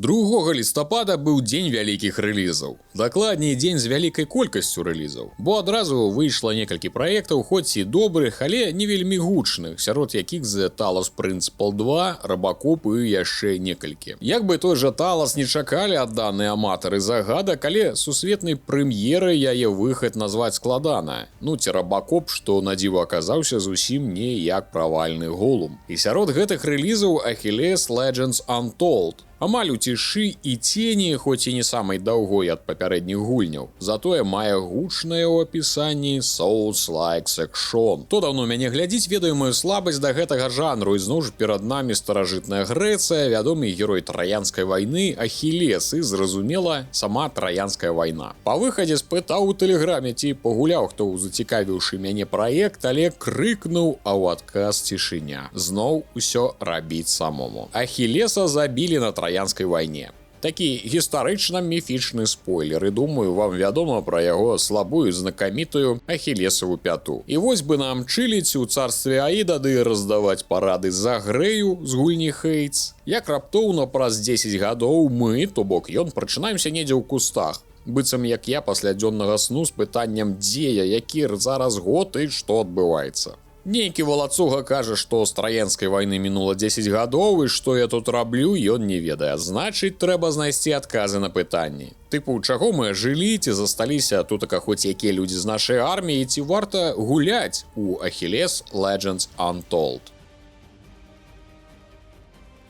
2 лістапада быў дзень вялікіх рэлізаў. Дакладней, дзень з вялікай колькасцю рэлізаў, бо адразу выйшла некалькі праектаў, хоць і добрых, але не вельмі гучных, сярод якіх The Talos Principle 2, Робокоп і яшчэ некалькі. Як бы той жа Talos не чакалі ад данай аматары загадак, але сусветнай прэм'еры яе выхад назваць складана. Ну ці Робокоп, што на дзіва аказаўся зусім не як правальны голум. І сярод гэтых рэлізаў Achilles Legends Untold. Амаль у цішы і цені, хоць і не самай даўгой ад папярэдніх гульняў. Затое мае гучнае ў апісанні Souls-like Section. Хто даўно мяне глядзіць, ведае маю слабасць да гэтага жанру, і зноў ж перад намі старажытная Грэцыя, вядомы герой Траянскай вайны Ахілес і, зразумела, сама Траянская вайна. Па выхадзе спытаў у тэлеграме, ці пагуляў хто зацікавіўшы мяне праект, але крыкнуў, а ў адказ цішыня. Зноў усё рабіць самому. Ахілеса забілі на Траянскай вайне. Такі гістарычна-міфічны спойлер, і думаю, вам вядома пра яго слабую знакамітую Ахілесаву пяту. І вось бы нам чыліць у царстве Аіда ды раздаваць парады за Грэю з гульні Хейтс. Як раптоўна праз 10 гадоў мы, то бок ён, прачынаемся недзе ў кустах. Быццам як я пасля дзённага сну з пытаннем, дзе я, які зараз год і што адбываецца. Нейкі валацуга кажа, што з Траянскай вайны мінула 10 гадоў, і што я тут раблю, ён не ведае. Значыць, трэба знайсці адказы на пытанні. Тыпу, чаго мы жылі, ці засталіся тутака хоць якія людзі з нашай арміі, ці варта гуляць у Achilles Legends Untold.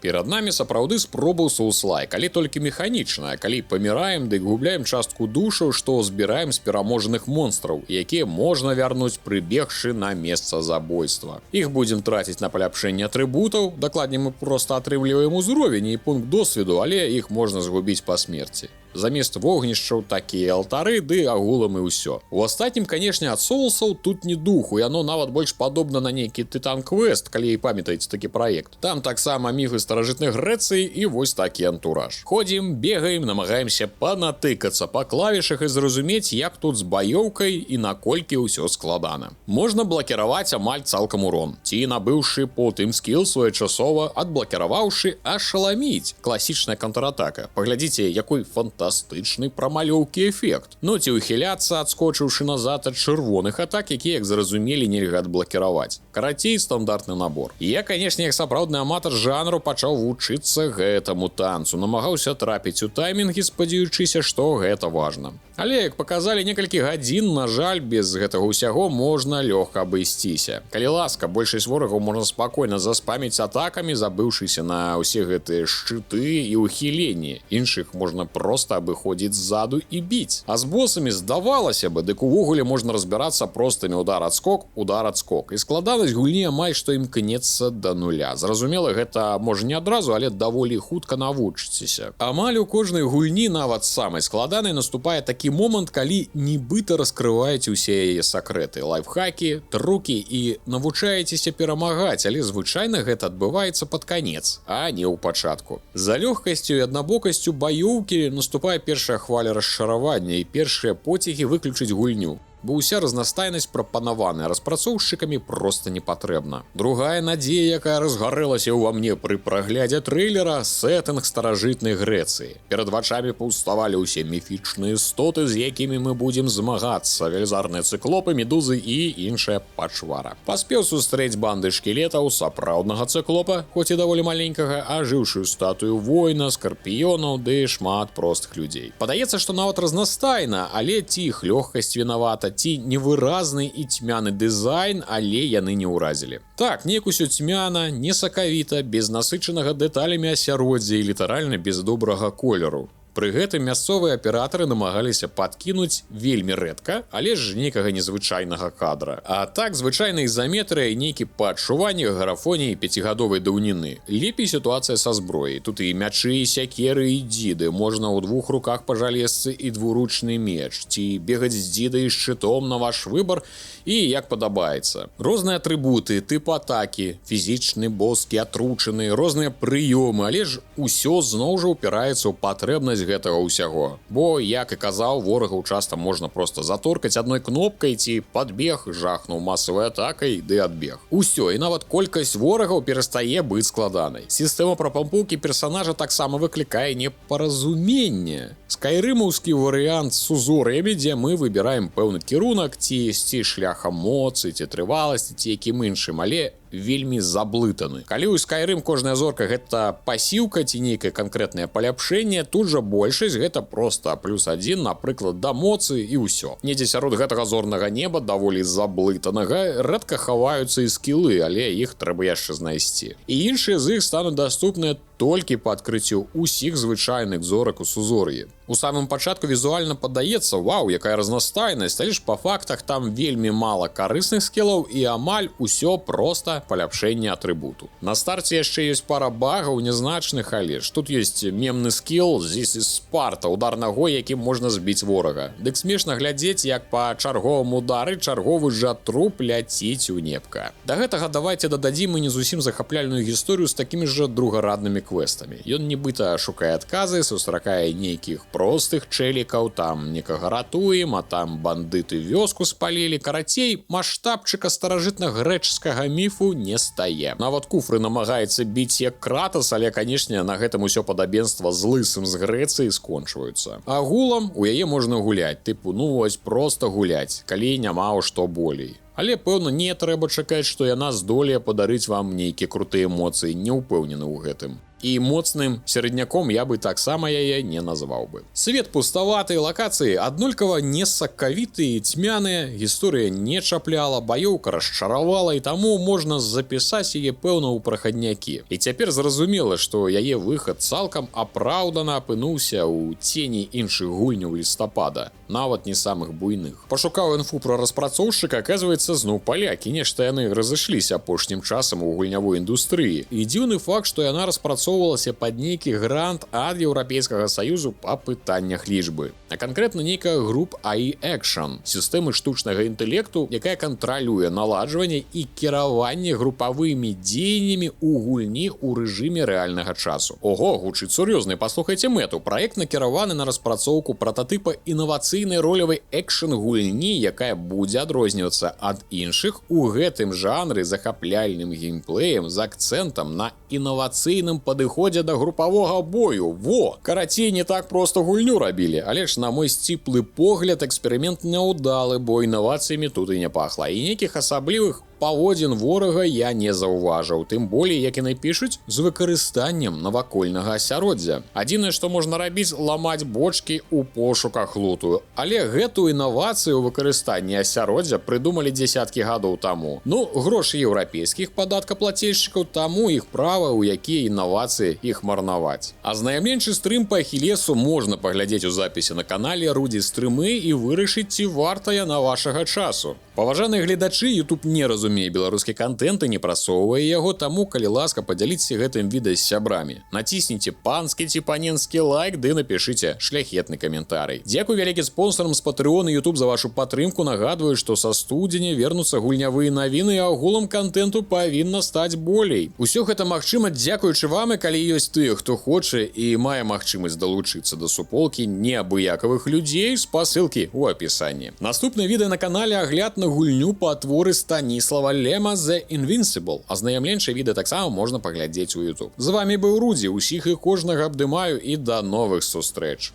Перад намі сапраўды спробу Souls-like, але толькі механічная, калі паміраем, дык губляем частку душаў, што збіраем з пераможаных монстраў, якія можна вярнуць, прыбегшы на месца забойства. Іх будзем траціць на паляпшэнне атрыбутаў, дакладней мы проста атрымліваем узровень і пункт досведу, але іх можна згубіць па смерці. Замест вогнішчаў такія алтары, ды агулам і ўсё. У астатнім, канешне, ад соусаў тут не духу, яно нават больш падобна на нейкі Тытан-квест, калі і памятаеце такі праект. Там таксама міфы старажытнай Грэцыі і вось такі антураж. Ходзім, бегаем, намагаемся панатыкацца па клавішах і зразумець, як тут з баёўкай і наколькі ўсё складана. Можна блакіраваць амаль цалкам урон, ці набыўшы потым скіл своечасова, адблакіраваўшы, ашаламіць. Класічная контратака. Паглядзіце, якой фантастычны прамалёўкі эфект. Ну ці ухіляцца, адскочыўшы назад ад чырвоных атак, якія, як зразумелі, нельга адблакіраваць. Карацей, стандартны набор. Я, канешне, як сапраўдны аматар жанру пачаў вучыцца гэтаму танцу, намагаўся трапіць у таймінгі, спадзяючыся, што гэта важна. Але, як паказалі некалькі гадзін, на жаль, без гэтага ўсяго можна лёгка абысціся. Калі ласка, большасць ворагаў можна спакойна заспаміць атакамі, забыўшыся на ўсе гэтыя шчыты і ухіленні. Іншых можна проста абыходзіць ззаду і біць. А з босамі, здавалася бы, дык увогуле можна разбірацца простымі удар-адскок, удар-адскок. І складанасць гульні амаль што імкнецца да нуля. Зразумела, гэта можа не адразу, але даволі хутка навучыцеся. Амаль у кожнай гульні, нават самай складанай, наступае такі момант, калі нібыта раскрываеце ўсе яе сакрэты, лайфхакі, трукі і навучаецеся перамагаць, але звычайна гэта адбываецца пад канец, а не ў пачатку. За лёгкасцю і аднабокасцю баёўкі наступае першая хваля расчаравання і першыя поцігі выключыць гульню. Бо ўся разнастайнасць прапанаваная распрацоўшчыкамі проста не патрэбна. Другая надзея, якая разгарэлася ўва мне пры праглядзе трэйлера, сеттынг старажытнай Грэцыі. Перад вачамі паўставалі ўсе міфічныя істоты, з якімі мы будзем змагацца, велізарныя цыклопы, медузы і іншая пачвара. Паспеў сустрэць банды шкілетаў, сапраўднага цыклопа, хоць і даволі маленькага, ажыўшую статую воіна, скарпіёнаў ды шмат простых людзей. Падаецца, што нават разнастайна, але ці іх лёгкасць вінавата, ці невыразны і цьмяны дызайн, але яны не ўразілі. Так, неяк усё цьмяна, несакавіта, без насычанага дэталямі асяроддзя і літаральна без добрага колеру. Пры гэтым мясцовыя аператары намагаліся падкінуць вельмі рэдка, але ж нейкага незвычайнага кадра. А так, звычайна ізаметрыя і нейкі па адчуваннях графоніі 5гадовай даўніны. Лепей сітуацыя са зброяй. Тут і мячы, і сякеры, і дзіды. Можна ў 2 руках па жалезцы і двуручны меч. Ці бегаць з дзідай і шчытом на ваш выбар і як падабаецца. Розныя атрыбуты, тып атакі, фізічны, боскі, атручаны, розныя прыёмы, але ж усё зноў жа ўпіраецца ў патрэбнасць вось гэтага ўсяго. Бо, як і казаў, ворагаў часта можна проста заторкаць адной кнопкай ці падбег, жахнуў масавай атакай ды адбег. Усё, і нават колькасць ворагаў перастае быць складанай. Сістэма прапампоўкі персанажа таксама выклікае непаразуменне. Скайрымаўскі варыянт з узор'ямі, дзе мы выбіраем пэўны кірунак, ці ісці шляхам моцы, ці трываласці, ці якім іншым, але вельмі заблытаны. Калі ў Skyrim кожная зорка гэта пасіўка ці нейкае канкрэтнае паляпшэнне, тут жа большасць гэта проста +1, напрыклад, да моцы і ўсё. Недзе сярод гэтага зорнага неба, даволі заблытанага, рэдка хаваюцца і скілы, але іх трэба яшчэ знайсці. І іншыя з іх стануць даступныя толькі па адкрыццю ўсіх звычайных зорак у сузор'і. У самым пачатку візуальна падаецца, вау, якая разнастайнасць, але ж па фактах там вельмі мала карысных скілаў і амаль усё проста паляпшэнне атрыбуту. На старце яшчэ ёсць пара багаў нязначных, але ж тут ёсць мемны скіл «This is Sparta», удар нагой, якім можна збіць ворага. Дык смешна глядзець, як па чарговым удары чарговы жа труп ляціць у небка. Да гэтага давайте дададзім і не зусім захапляльную гісторыю з такімі ж другараднымі квестамі. Ён нібыта шукае адказы, сустракае нейкіх простых чэлікаў, там некага ратуем, а там бандыты вёску спалілі. Карацей, маштабчыка старажытна-грэчаскага міфу не стае. Нават Куфры намагаецца біць як Кратас, але, канешне, на гэтым усё падабенства з лысым з Грэцыі скончваюцца. Агулам у яе можна гуляць, тыпу, ну вось проста гуляць, калі няма ў што болей. Але, пэўна, не трэба чакаць, што яна здолее падарыць вам нейкія крутыя эмоцыі, не ўпэўнены ў гэтым. І моцным серадняком я бы таксама яе не назваў бы. Свет пуставаты, лакацыі аднолькава несакавітыя і цьмяныя, гісторыя не чапляла, баёўка расчаравала, і таму можна запісаць яе, пэўна, ў прахаднякі. І цяпер зразумела, што яе выхад цалкам апраўдана апынуўся ў цені іншых гульняў лістапада, нават не самых буйных. Пашукаў інфу пра распрацоўшчыка, аказваецца, зноў палякі, нешта яны разышліся апошнім часам у гульнявой індустрыі. І дзіўны факт, што яна распрацоўвалася пад нейкі грант ад Еўрапейскага саюзу па пытаннях лічбы. А канкрэтна нейкая груп AI Action, сістэмы штучнага інтэлекту, якая кантралюе наладжванне і кіраванне групавымі дзеяннямі ў гульні ў рэжыме рэальнага часу. Ого, гучыць сур'ёзна, паслухайце мэту. Праект накіраваны на распрацоўку прататыпа інавацыйнай ролевай экшн-гульні, якая будзе адрознівацца ад іншых у гэтым жанры захапляльным геймплеем з акцэнтам на інавацыйным падыходзе да групавога бою. Во! Карацей, не так проста гульню рабілі, але ж на мой сціплы погляд эксперымент няўдалы, бо інавацыямі тут і не пахла. І нейкіх асаблівых паводзін ворага я не заўважыў, тым болей, як яны пішуць, з выкарыстаннем навакольнага асяроддзя. Адзінае, што можна рабіць, ламаць бочкі ў пошуках луту. Але гэтую інавацыю ў выкарыстанні асяроддзя прыдумалі дзесяткі гадоў таму. Ну, грошы еўрапейскіх падаткаплацельшчыкаў, таму іх права, у якія інавацыі іх марнаваць. Азнайамленчы стрым па Ахілесу можна паглядзець у запісе на канале Рудзі Стрымы і вырашыць, ці варта яна вашага часу. Паважаныя гледачы, YouTube не разумее беларускі кантэнт і не прасоўвае яго, таму, калі ласка, падзяліцеся гэтым відэа з сябрамі. Націсніце панскі ці паненскі лайк, ды напішыце шляхетны каментарый. Дзякуй вялікі спонсорам з Patreon і YouTube за вашу падтрымку. Нагадваю, што са студзеня вернуцца гульнявыя навіны, а агулам кантэнту павінна стаць болей. Усё гэта магчыма дзякуючы вам, і калі ёсць тыя, хто хоча і мае магчымасць далучыцца да суполкі неабыякавых людзей, спасылкі ў апісанні. Наступнае відэа на канале агляд на гульню па творы Станіслава Лема The Invincible. Азнайамленчае відэа таксама можна паглядзець у YouTube. З вами быў Рудзі, усіх і кожнага абдымаю і да новых сустрэч.